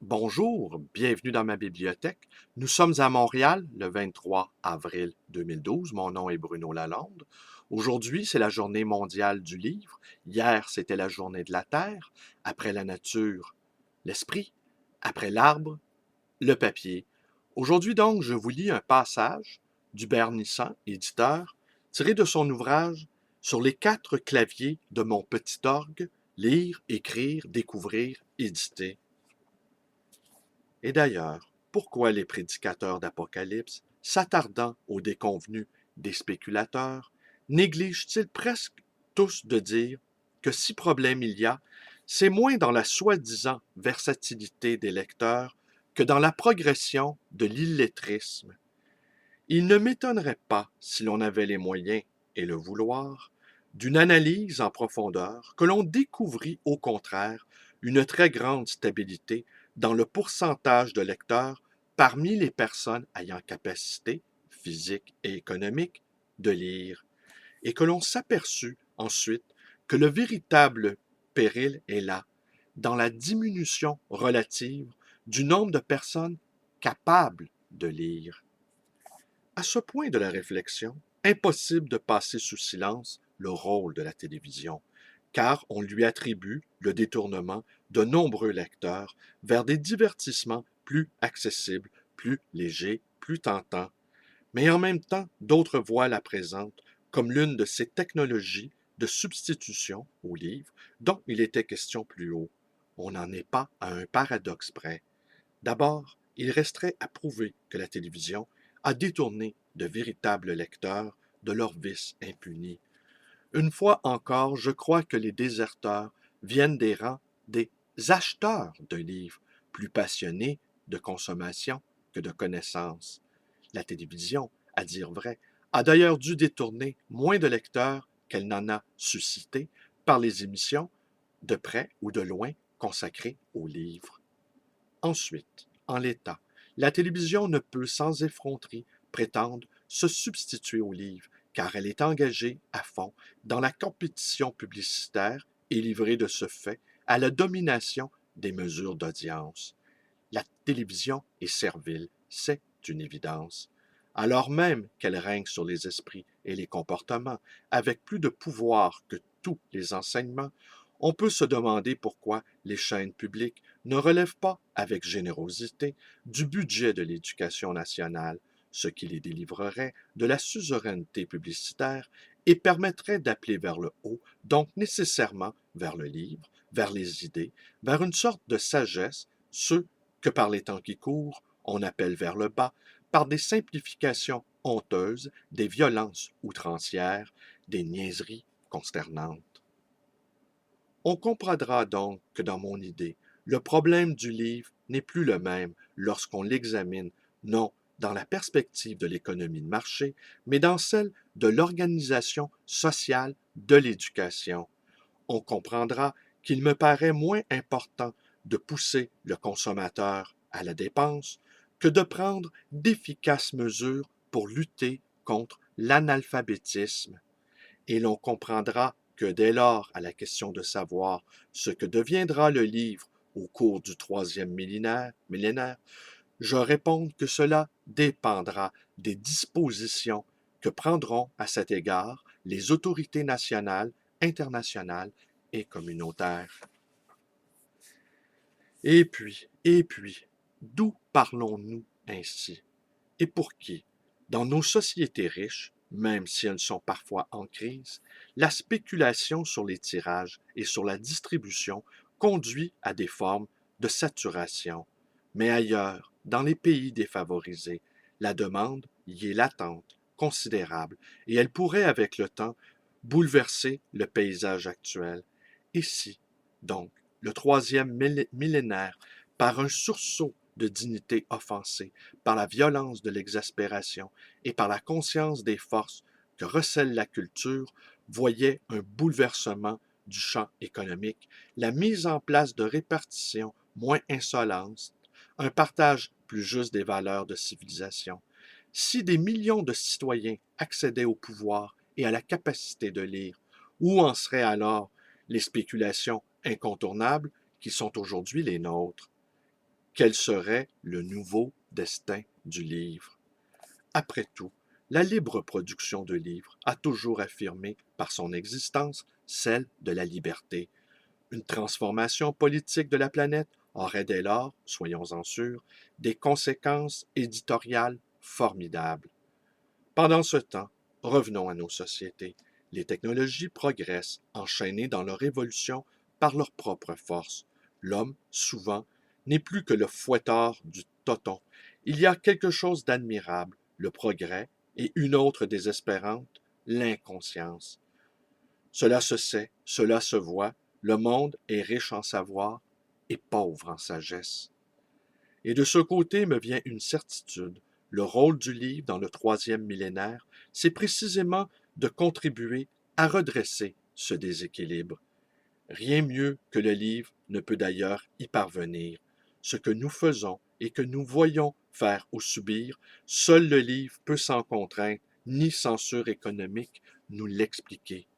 Bonjour, bienvenue dans ma bibliothèque. Nous sommes à Montréal le 23 avril 2012. Mon nom est Bruno Lalonde. Aujourd'hui, c'est la journée mondiale du livre. Hier, c'était la journée de la Terre. Après la nature, l'esprit. Après l'arbre, le papier. Aujourd'hui donc, je vous lis un passage d'Hubert Nissan, éditeur, tiré de son ouvrage Sur les 4 claviers de mon petit orgue, lire, écrire, découvrir, éditer. Et d'ailleurs, pourquoi les prédicateurs d'Apocalypse, s'attardant aux déconvenus des spéculateurs, négligent-ils presque tous de dire que si problème il y a, c'est moins dans la soi-disant versatilité des lecteurs que dans la progression de l'illettrisme? Il ne m'étonnerait pas, si l'on avait les moyens et le vouloir, d'une analyse en profondeur, que l'on découvrit au contraire une très grande stabilité dans le pourcentage de lecteurs parmi les personnes ayant capacité physique et économique de lire, et que l'on s'aperçut ensuite que le véritable péril est là, dans la diminution relative du nombre de personnes capables de lire. À ce point de la réflexion, impossible de passer sous silence le rôle de la télévision, car on lui attribue le détournement de nombreux lecteurs vers des divertissements plus accessibles, plus légers, plus tentants. Mais en même temps, d'autres voient la présente comme l'une de ces technologies de substitution au livre dont il était question plus haut. On n'en est pas à un paradoxe près. D'abord, il resterait à prouver que la télévision a détourné de véritables lecteurs de leurs vices impunis. Une fois encore, je crois que les déserteurs viennent des rangs des acheteurs de livres, plus passionnés de consommation que de connaissance. La télévision, à dire vrai, a d'ailleurs dû détourner moins de lecteurs qu'elle n'en a suscité par les émissions, de près ou de loin, consacrées aux livres. Ensuite, en l'état, la télévision ne peut sans effronterie prétendre se substituer au livre, car elle est engagée à fond dans la compétition publicitaire et livrée de ce fait à la domination des mesures d'audience. La télévision est servile, c'est une évidence. Alors même qu'elle règne sur les esprits et les comportements, avec plus de pouvoir que tous les enseignements, on peut se demander pourquoi les chaînes publiques ne relèvent pas avec générosité du budget de l'éducation nationale, ce qui les délivrerait de la suzeraineté publicitaire et permettrait d'appeler vers le haut, donc nécessairement vers le livre, vers les idées, vers une sorte de sagesse, ceux que par les temps qui courent, on appelle vers le bas, par des simplifications honteuses, des violences outrancières, des niaiseries consternantes. On comprendra donc que dans mon idée, le problème du livre n'est plus le même lorsqu'on l'examine non dans la perspective de l'économie de marché, mais dans celle de l'organisation sociale de l'éducation. On comprendra qu'il me paraît moins important de pousser le consommateur à la dépense que de prendre d'efficaces mesures pour lutter contre l'analphabétisme. Et l'on comprendra que dès lors, à la question de savoir ce que deviendra le livre au cours du troisième millénaire, je réponds que cela dépendra des dispositions que prendront à cet égard les autorités nationales, internationales et communautaires. Et puis, d'où parlons-nous ainsi? Et pour qui? Dans nos sociétés riches, même si elles sont parfois en crise, la spéculation sur les tirages et sur la distribution conduit à des formes de saturation. Mais ailleurs, dans les pays défavorisés, la demande y est latente, considérable, et elle pourrait, avec le temps, bouleverser le paysage actuel. Et si, donc, le troisième millénaire, par un sursaut de dignité offensée, par la violence de l'exaspération et par la conscience des forces que recèle la culture, voyait un bouleversement du champ économique, la mise en place de répartitions moins insolentes, un partage plus juste des valeurs de civilisation. Si des millions de citoyens accédaient au pouvoir et à la capacité de lire, où en seraient alors les spéculations incontournables qui sont aujourd'hui les nôtres? Quel serait le nouveau destin du livre? Après tout, la libre production de livres a toujours affirmé par son existence celle de la liberté. Une transformation politique de la planète aurait dès lors, soyons-en sûrs, des conséquences éditoriales formidables. Pendant ce temps, revenons à nos sociétés. Les technologies progressent, enchaînées dans leur évolution par leur propre force. L'homme, souvent, n'est plus que le fouettard du toton. Il y a quelque chose d'admirable, le progrès, et une autre désespérante, l'inconscience. Cela se sait, cela se voit, le monde est riche en savoir et pauvre en sagesse. Et de ce côté me vient une certitude. Le rôle du livre dans le troisième millénaire, c'est précisément de contribuer à redresser ce déséquilibre. Rien mieux que le livre ne peut d'ailleurs y parvenir. Ce que nous faisons et que nous voyons faire ou subir, seul le livre peut sans contrainte ni censure économique nous l'expliquer.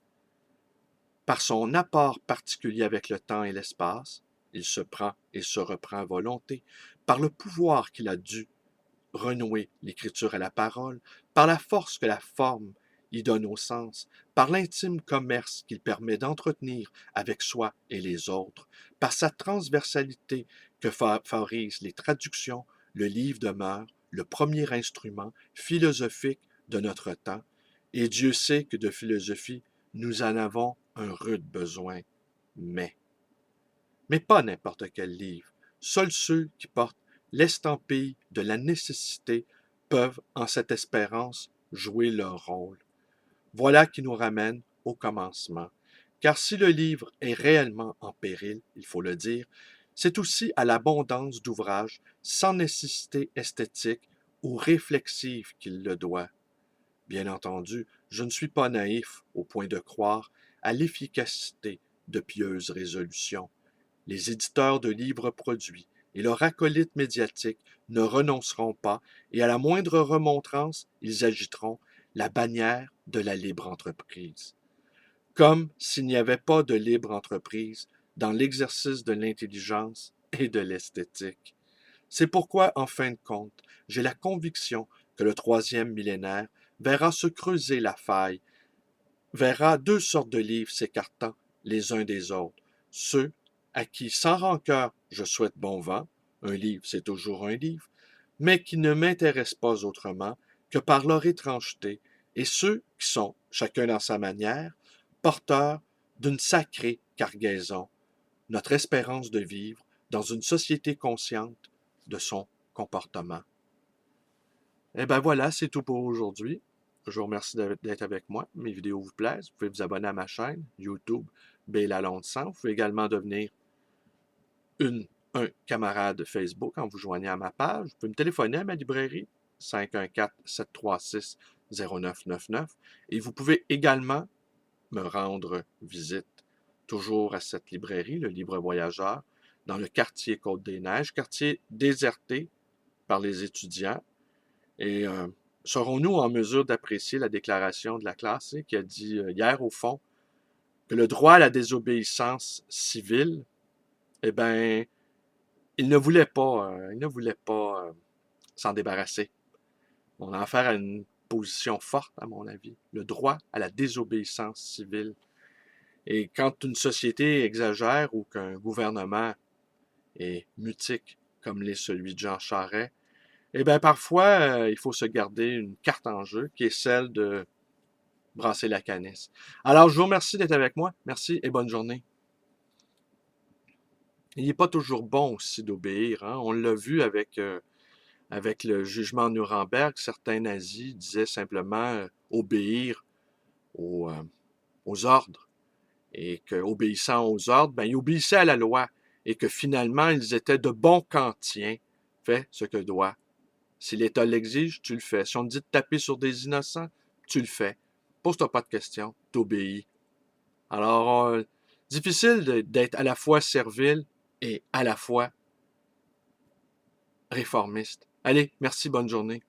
Par son apport particulier avec le temps et l'espace, il se prend et se reprend à volonté, par le pouvoir qu'il a dû renouer l'écriture à la parole, par la force que la forme y donne au sens, par l'intime commerce qu'il permet d'entretenir avec soi et les autres, par sa transversalité que favorisent les traductions, le livre demeure le premier instrument philosophique de notre temps, et Dieu sait que de philosophie, nous en avons un rude besoin. Mais pas n'importe quel livre. Seuls ceux qui portent l'estampille de la nécessité peuvent, en cette espérance, jouer leur rôle. Voilà qui nous ramène au commencement. Car si le livre est réellement en péril, il faut le dire, c'est aussi à l'abondance d'ouvrages sans nécessité esthétique ou réflexive qu'il le doit. Bien entendu, je ne suis pas naïf au point de croire à l'efficacité de pieuses résolutions. Les éditeurs de livres produits et leurs acolytes médiatiques ne renonceront pas et à la moindre remontrance, ils agiteront la bannière de la libre entreprise. Comme s'il n'y avait pas de libre entreprise dans l'exercice de l'intelligence et de l'esthétique. C'est pourquoi, en fin de compte, j'ai la conviction que le troisième millénaire verra se creuser la faille, verra deux sortes de livres s'écartant les uns des autres, ceux à qui, sans rancœur, je souhaite bon vent, un livre c'est toujours un livre, mais qui ne m'intéressent pas autrement que par leur étrangeté, et ceux qui sont, chacun dans sa manière, porteurs d'une sacrée cargaison, notre espérance de vivre dans une société consciente de son comportement. Eh bien voilà, c'est tout pour aujourd'hui. Je vous remercie d'être avec moi. Mes vidéos vous plaisent. Vous pouvez vous abonner à ma chaîne YouTube B. Lalonde 100. Vous pouvez également devenir un camarade Facebook en vous joignant à ma page. Vous pouvez me téléphoner à ma librairie 514-736-0999 et vous pouvez également me rendre visite toujours à cette librairie, le Libre Voyageur, dans le quartier Côte-des-Neiges, quartier déserté par les étudiants. Et serons-nous en mesure d'apprécier la déclaration de la classe qui a dit hier, au fond, que le droit à la désobéissance civile, eh bien, il ne voulait pas s'en débarrasser. On a affaire à une position forte, à mon avis, le droit à la désobéissance civile. Et quand une société exagère ou qu'un gouvernement est mutique, comme l'est celui de Jean Charest, eh bien, parfois, il faut se garder une carte en jeu qui est celle de brasser la canisse. Alors, je vous remercie d'être avec moi. Merci et bonne journée. Il n'est pas toujours bon aussi d'obéir. Hein? On l'a vu avec le jugement Nuremberg. Certains nazis disaient simplement obéir aux, aux ordres. Et qu'obéissant aux ordres, ben, ils obéissaient à la loi. Et que finalement, ils étaient de bons kantiens. Fais ce que doit. Si l'État l'exige, tu le fais. Si on te dit de taper sur des innocents, tu le fais. Pose-toi pas de questions, t'obéis. Alors, difficile d'être à la fois servile et à la fois réformiste. Allez, merci, bonne journée.